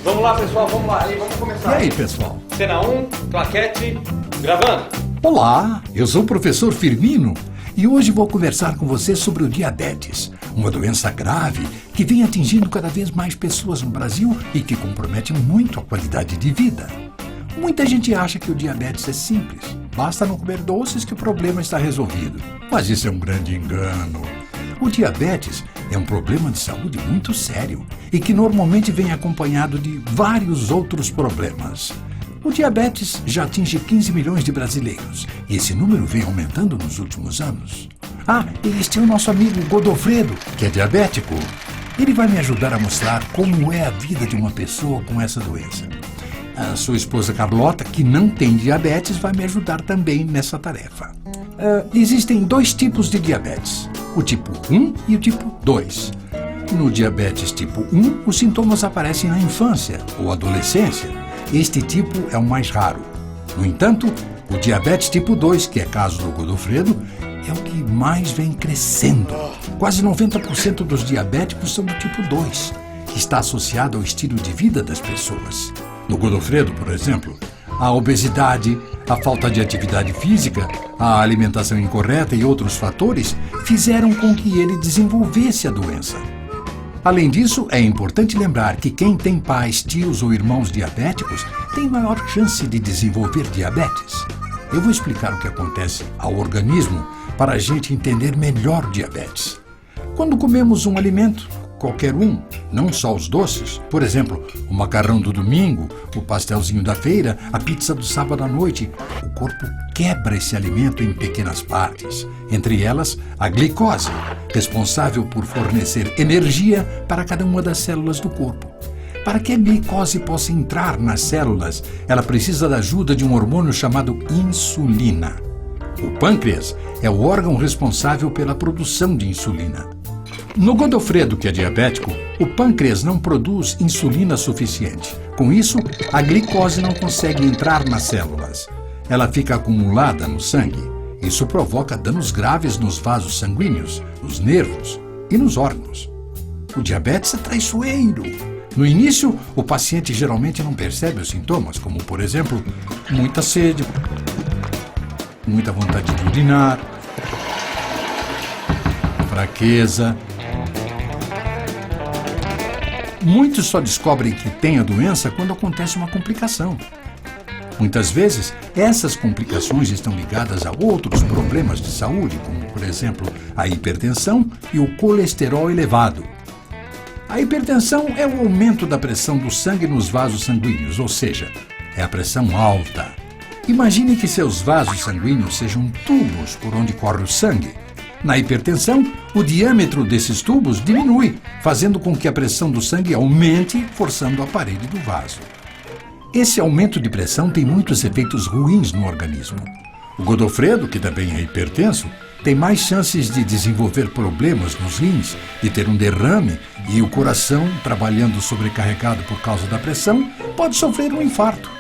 Vamos lá, pessoal, vamos lá. Aí, vamos começar. E aí, pessoal? Cena 1, claquete, gravando. Olá, eu sou o professor Firmino e hoje vou conversar com você sobre o diabetes, uma doença grave que vem atingindo cada vez mais pessoas no Brasil e que compromete muito a qualidade de vida. Muita gente acha que o diabetes é simples, basta não comer doces que o problema está resolvido. Mas isso é um grande engano. O diabetes é um problema de saúde muito sério e que normalmente vem acompanhado de vários outros problemas. O diabetes já atinge 15 milhões de brasileiros e esse número vem aumentando nos últimos anos. E este é o nosso amigo Godofredo, que é diabético. Ele vai me ajudar a mostrar como é a vida de uma pessoa com essa doença. A sua esposa Carlota, que não tem diabetes, vai me ajudar também nessa tarefa. Existem dois tipos de diabetes, o tipo 1 e o tipo 2. No diabetes tipo 1, os sintomas aparecem na infância ou adolescência. Este tipo é o mais raro. No entanto, o diabetes tipo 2, que é caso do Godofredo, é o que mais vem crescendo. Quase 90% dos diabéticos são do tipo 2, que está associado ao estilo de vida das pessoas. No Godofredo, por exemplo, a obesidade, a falta de atividade física, a alimentação incorreta e outros fatores fizeram com que ele desenvolvesse a doença. Além disso, é importante lembrar que quem tem pais, tios ou irmãos diabéticos tem maior chance de desenvolver diabetes. Eu vou explicar o que acontece ao organismo para a gente entender melhor o diabetes. Quando comemos um alimento, qualquer um, não só os doces, por exemplo, o macarrão do domingo, o pastelzinho da feira, a pizza do sábado à noite, o corpo quebra esse alimento em pequenas partes, entre elas a glicose, responsável por fornecer energia para cada uma das células do corpo. Para que a glicose possa entrar nas células, ela precisa da ajuda de um hormônio chamado insulina. O pâncreas é o órgão responsável pela produção de insulina. No Godofredo, que é diabético, o pâncreas não produz insulina suficiente. Com isso, a glicose não consegue entrar nas células. Ela fica acumulada no sangue. Isso provoca danos graves nos vasos sanguíneos, nos nervos e nos órgãos. O diabetes é traiçoeiro. No início, o paciente geralmente não percebe os sintomas, como, por exemplo, muita sede, muita vontade de urinar, fraqueza. Muitos só descobrem que têm a doença quando acontece uma complicação. Muitas vezes, essas complicações estão ligadas a outros problemas de saúde, como, por exemplo, a hipertensão e o colesterol elevado. A hipertensão é o aumento da pressão do sangue nos vasos sanguíneos, ou seja, é a pressão alta. Imagine que seus vasos sanguíneos sejam tubos por onde corre o sangue. Na hipertensão, o diâmetro desses tubos diminui, fazendo com que a pressão do sangue aumente, forçando a parede do vaso. Esse aumento de pressão tem muitos efeitos ruins no organismo. O Godofredo, que também é hipertenso, tem mais chances de desenvolver problemas nos rins, de ter um derrame e o coração, trabalhando sobrecarregado por causa da pressão, pode sofrer um infarto.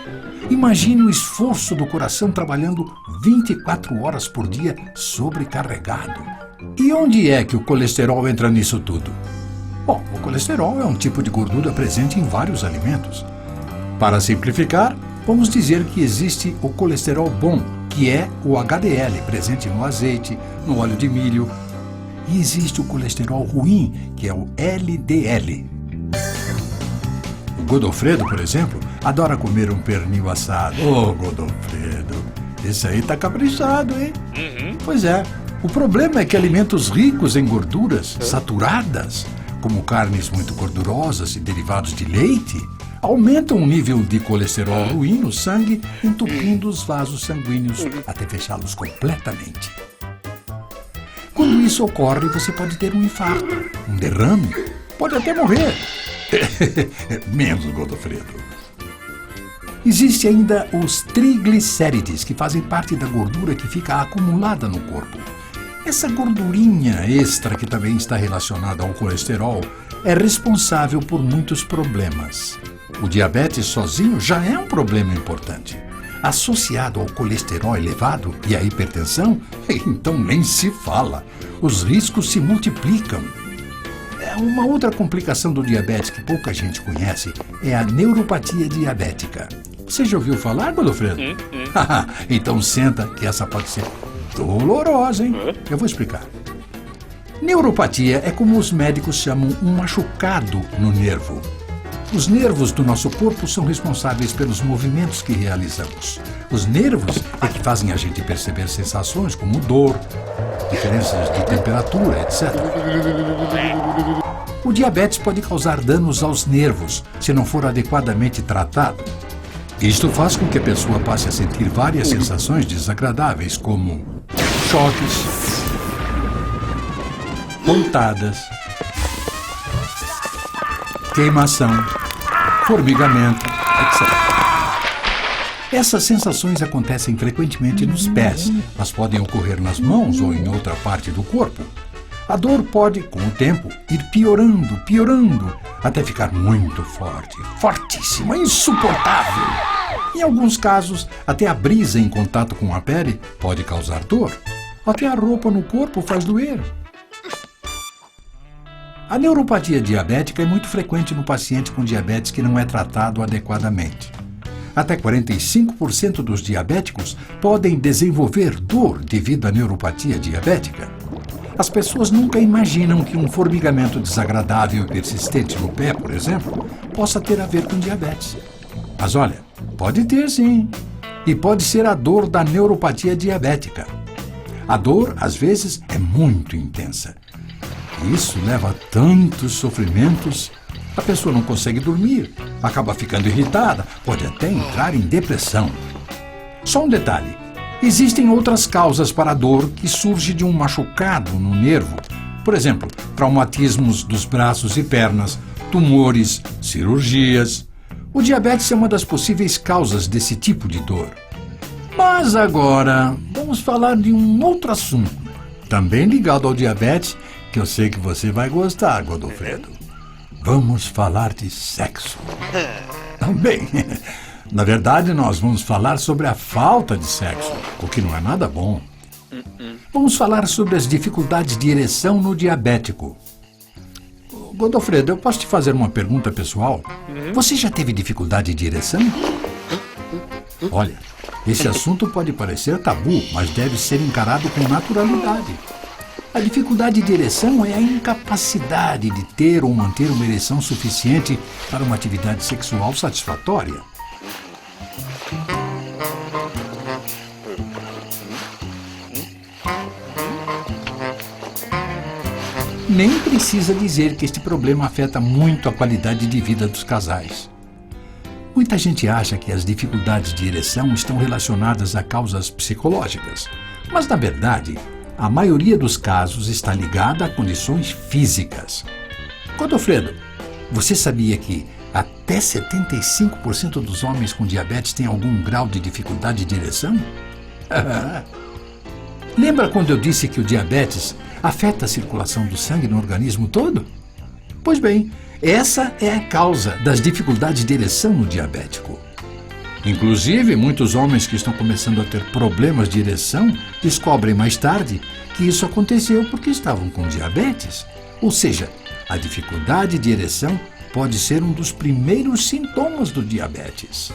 Imagine o esforço do coração trabalhando 24 horas por dia sobrecarregado. E onde é que o colesterol entra nisso tudo? Bom, o colesterol é um tipo de gordura presente em vários alimentos. Para simplificar, vamos dizer que existe o colesterol bom, que é o HDL, presente no azeite, no óleo de milho. E existe o colesterol ruim, que é o LDL. O Godofredo, por exemplo, adora comer um pernil assado. Ô, Godofredo, esse aí tá caprichado, hein? Pois é, o problema é que alimentos ricos em gorduras saturadas, como carnes muito gordurosas e derivados de leite, aumentam o nível de colesterol ruim no sangue, entupindo os vasos sanguíneos até fechá-los completamente. Quando isso ocorre, você pode ter um infarto, um derrame, pode até morrer. Menos Godofredo. Existe ainda os triglicérides, que fazem parte da gordura que fica acumulada no corpo. Essa gordurinha extra, que também está relacionada ao colesterol, é responsável por muitos problemas. O diabetes sozinho já é um problema importante. Associado ao colesterol elevado e à hipertensão, então nem se fala. Os riscos se multiplicam. Uma outra complicação do diabetes que pouca gente conhece é a neuropatia diabética. Você já ouviu falar, Godofredo? Então senta que essa pode ser dolorosa, hein? Eu vou explicar. Neuropatia é como os médicos chamam um machucado no nervo. Os nervos do nosso corpo são responsáveis pelos movimentos que realizamos. Os nervos é que fazem a gente perceber sensações como dor, diferenças de temperatura, etc. O diabetes pode causar danos aos nervos se não for adequadamente tratado. Isto faz com que a pessoa passe a sentir várias sensações desagradáveis, como choques, pontadas, queimação, formigamento, etc. Essas sensações acontecem frequentemente nos pés, mas podem ocorrer nas mãos ou em outra parte do corpo. A dor pode, com o tempo, ir piorando, até ficar muito forte, fortíssima, insuportável. Em alguns casos, até a brisa em contato com a pele pode causar dor. Até a roupa no corpo faz doer. A neuropatia diabética é muito frequente no paciente com diabetes que não é tratado adequadamente. Até 45% dos diabéticos podem desenvolver dor devido à neuropatia diabética. As pessoas nunca imaginam que um formigamento desagradável e persistente no pé, por exemplo, possa ter a ver com diabetes. Mas olha, pode ter sim. E pode ser a dor da neuropatia diabética. A dor, às vezes, é muito intensa. Isso leva a tantos sofrimentos. A pessoa não consegue dormir, acaba ficando irritada, pode até entrar em depressão. Só um detalhe: existem outras causas para a dor que surge de um machucado no nervo. Por exemplo, traumatismos dos braços e pernas, tumores, cirurgias. O diabetes é uma das possíveis causas desse tipo de dor. Mas agora, vamos falar de um outro assunto, também ligado ao diabetes, que eu sei que você vai gostar, Godofredo. Vamos falar de sexo. Bem, na verdade nós vamos falar sobre a falta de sexo, o que não é nada bom. Vamos falar sobre as dificuldades de ereção no diabético. Godofredo, eu posso te fazer uma pergunta pessoal? Você já teve dificuldade de ereção? Olha, esse assunto pode parecer tabu, mas deve ser encarado com naturalidade. A dificuldade de ereção é a incapacidade de ter ou manter uma ereção suficiente para uma atividade sexual satisfatória. Nem precisa dizer que este problema afeta muito a qualidade de vida dos casais. Muita gente acha que as dificuldades de ereção estão relacionadas a causas psicológicas, mas na verdade, a maioria dos casos está ligada a condições físicas. Godofredo, você sabia que até 75% dos homens com diabetes têm algum grau de dificuldade de ereção? Lembra quando eu disse que o diabetes afeta a circulação do sangue no organismo todo? Pois bem, essa é a causa das dificuldades de ereção no diabético. Inclusive, muitos homens que estão começando a ter problemas de ereção descobrem mais tarde que isso aconteceu porque estavam com diabetes. Ou seja, a dificuldade de ereção pode ser um dos primeiros sintomas do diabetes.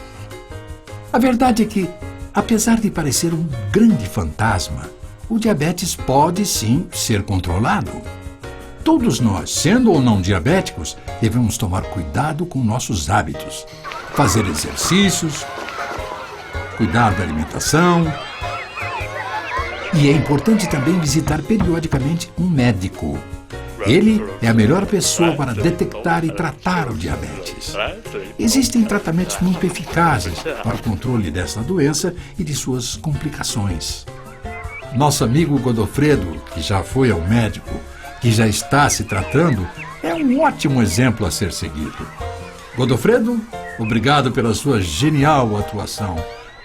A verdade é que, apesar de parecer um grande fantasma, o diabetes pode sim ser controlado. Todos nós, sendo ou não diabéticos, devemos tomar cuidado com nossos hábitos, fazer exercícios, cuidar da alimentação. E é importante também visitar periodicamente um médico. Ele é a melhor pessoa para detectar e tratar o diabetes. Existem tratamentos muito eficazes para o controle dessa doença e de suas complicações. Nosso amigo Godofredo, que já foi ao médico, que já está se tratando, é um ótimo exemplo a ser seguido. Godofredo, obrigado pela sua genial atuação.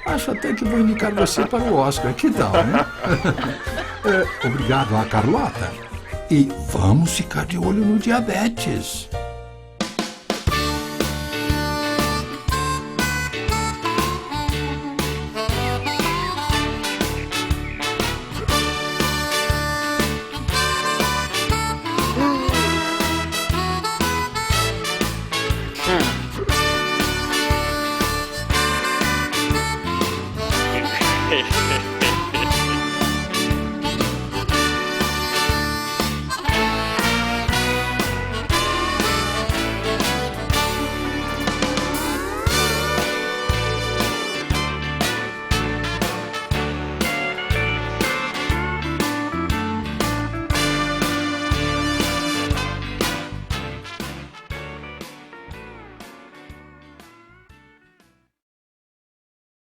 Acho até que vou indicar você para o Oscar. Que tal, né? Obrigado a Carlota. E vamos ficar de olho no diabetes.